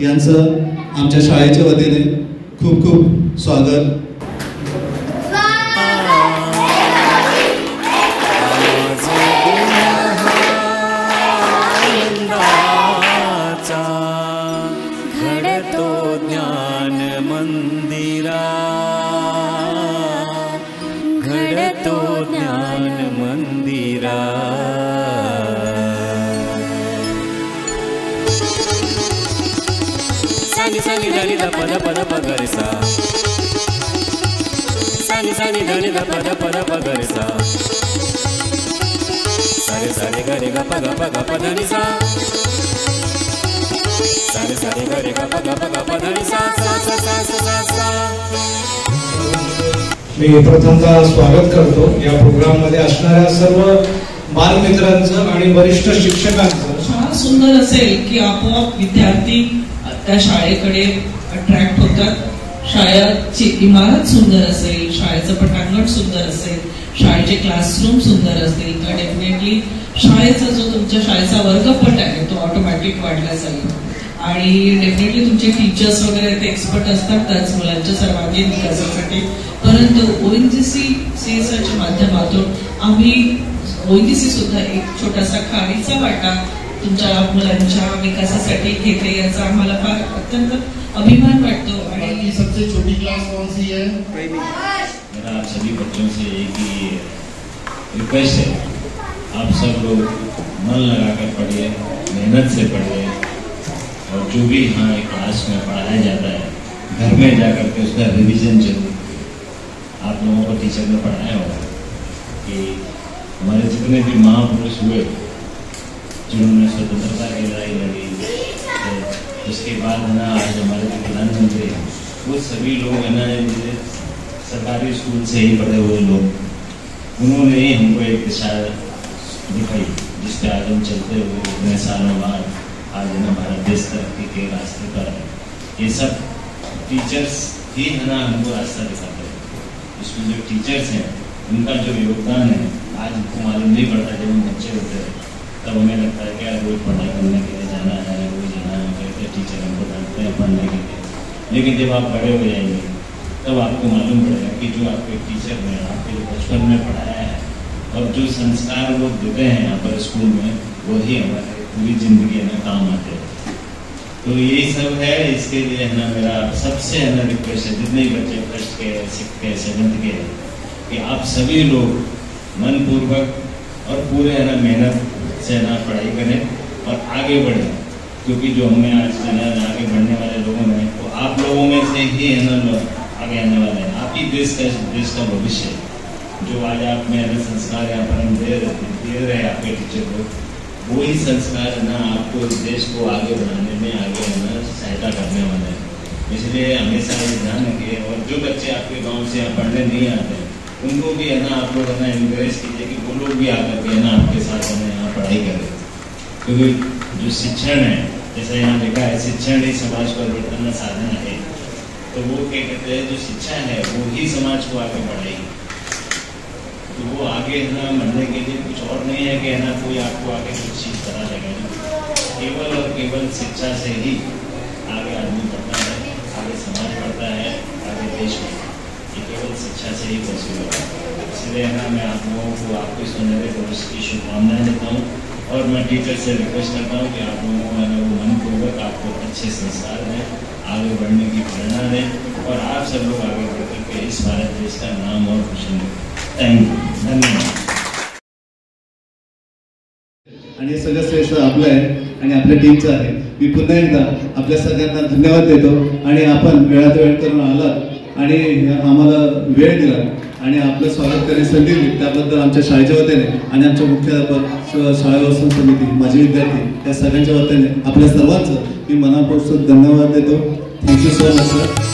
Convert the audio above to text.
यांचं आमच्या शाळेच्या वतीने खूप खूप स्वागत. घडतो ज्ञान मंदिरा, घडतो ज्ञान मंदिरा. सानी सानी धनी ध पद पद पगरे सा, सानी सानी धनी ध पद पद पगरे सा, सारे सारे गरे ग प ग धनी सा, सारे सारे गरे ग प धनी सा सा सा सा सा सा. मी प्रथमतः स्वागत करतो या प्रोग्राम मध्ये असणाऱ्या सर्व बालमित्रांचं आणि वरिष्ठ शिक्षकांचं. शाळा सुंदर असेल की आपोआप विद्यार्थी त्या शाळेकडे अट्रॅक्ट होतात. शाळेची इमारत सुंदर असेल, शाळेचं पटांगण सुंदर असेल, शाळेचे क्लासरूम सुंदर असतील तर डेफिनेटली शाळेचा जो तुमच्या शाळेचा वर्गपट आहे तो ऑटोमॅटिक वाढला जाईल. आणि डेफिनेटली तुमचे टीचर्स वगैरे ते एक्सपर्ट असतातच मुलांच्या सर्वांगीण विकासासाठी. परंतु ONGC CSRच्या माध्यमातून आम्ही ONGC सुद्धा एक छोटासा खारीचा वाटा तुमच्या मुलांच्या विकासासाठी घेते याचा आम्हाला फार अत्यंत अभिमान वाटतो. आणि सबसे छोटी क्लास कौन सी है? मेरा आप सभी बच्चों से एक ही रिक्वेस्ट है, आप सब लोग मन लगाकर पढ़िए, मेहनत से पढ़िए और जो भी यहाँ क्लास में पढ़ाया जाता है घर में जाकर के उसका रिवीजन जरूर. आप लोगों को टीचर ने पढ़ाया होगा कि हमारे जितने भी महापुरुष हुए जिन्होंने स्वतंत्रता की लड़ाई लड़ी, उसके बाद है ना आज हमारे जो प्रधानमंत्री हैं वो सभी लोग है ना सरकारी स्कूल से ही पढ़े हुए लोग, उन्होंने ही हमको एक दिशा दिखाई जिस पे आज हम चलते हुए इतने सालों बाद आज है ना भारत देश तरक्की के रास्ते पर है. ये सब टीचर्स ही है ना हमको रास्ता दिखाते हैं. इसमें जो टीचर्स हैं उनका जो योगदान है आज हमको मालूम नहीं पड़ता. जब हम बच्चे होते हैं तब हमें लगता है कि यार रोज पढ़ाई करने के लिए जाना है, रोज जाना है, कहते टीचर हमको डांटते हैं पढ़ने के लिए. लेकिन जब आप बड़े हो जाएंगे तब आपको मालूम पड़ेगा कि जो आपके टीचर ने आपके बचपन में पढ़ाया है और जो संस्कार वो देते हैं यहाँ पर स्कूल में वही हमारे पूरी जिंदगी में काम आते हैं. तो यही सब है. इसके लिए है ना मेरा सबसे है ना रिक्वेस्ट है, जितने बच्चे फर्स्ट के, सिक्स के, सेवन्थ के, कि आप सभी लोग मनपूर्वक और पूरे है ना मेहनत से ना पढ़ाई करें और आगे बढ़ें. क्योंकि जो हमें आज आगे बढ़ने वाले लोगों में वो आप लोगों में से ही है ना आगे आने वाले हैं. आप ही देश का भविष्य है. जो आज आप में है संस्कार यहाँ पर हम दे रहे हैं आपके टीचर को, वही संस्कार है ना आपको इस देश को आगे बढ़ाने में आगे है ना सहायता करने वाले हैं. इसलिए हमेशा ये ध्यान रखिए. और जो बच्चे आपके गाँव से यहाँ पढ़ने नहीं आते उनको भी है ना आप लोग है ना इनकरेज कीजिए कि वो लोग भी आकर के है ना आपके साथ है ना यहाँ पढ़ाई करें. क्योंकि जो शिक्षण है, जैसे यहाँ देखा है, शिक्षण ही समाज परिवर्तन का साधन है. तो वो क्या कहते हैं, जो शिक्षा है वो ही समाज को आगे बढ़ाएगी. तो वो आगे है ना बढ़ने के लिए कुछ और नहीं है कि है ना कोई आपको आगे कुछ चीज करा देगा. केवल और केवल शिक्षा से ही आगे आदमी बढ़ता है, आगे समाज बढ़ता है, आगे देश बढ़ता है. ये केवल शिक्षा से ही पॉसिबल है. इसलिए है ना मैं आप लोगों को आपके सुनहरे भविष्य की शुभकामनाएं देता हूँ. और मैं टीचर से रिक्वेस्ट करता हूँ कि आप लोगों को मैंने वो मनपूर्वक आपको अच्छे संस्कार दें, आगे बढ़ने की प्रेरणा दें और आप सब लोग आगे बढ़ करके इस भारत देश का नाम और रोशन करें. Thank you. धन्यवाद. आणि हे सगळं श्रेष्ठ आपलं आहे आणि आपल्या टीमचं आहे. मी पुन्हा एकदा आपल्या सगळ्यांना धन्यवाद देतो. आणि आपण वेळात वेळ करून आलात आणि आम्हाला वेळ दिला आणि आपलं स्वागत करण्याची संधी दिली त्याबद्दल आमच्या शाळेच्या वतीने आणि आमच्या मुख्याध्यापक, शाळा व्यवस्थापन समिती, माजी विद्यार्थी या सगळ्यांच्या वतीने आपल्या सर्वांचं मी मनापासून धन्यवाद देतो. Thank you so much sir.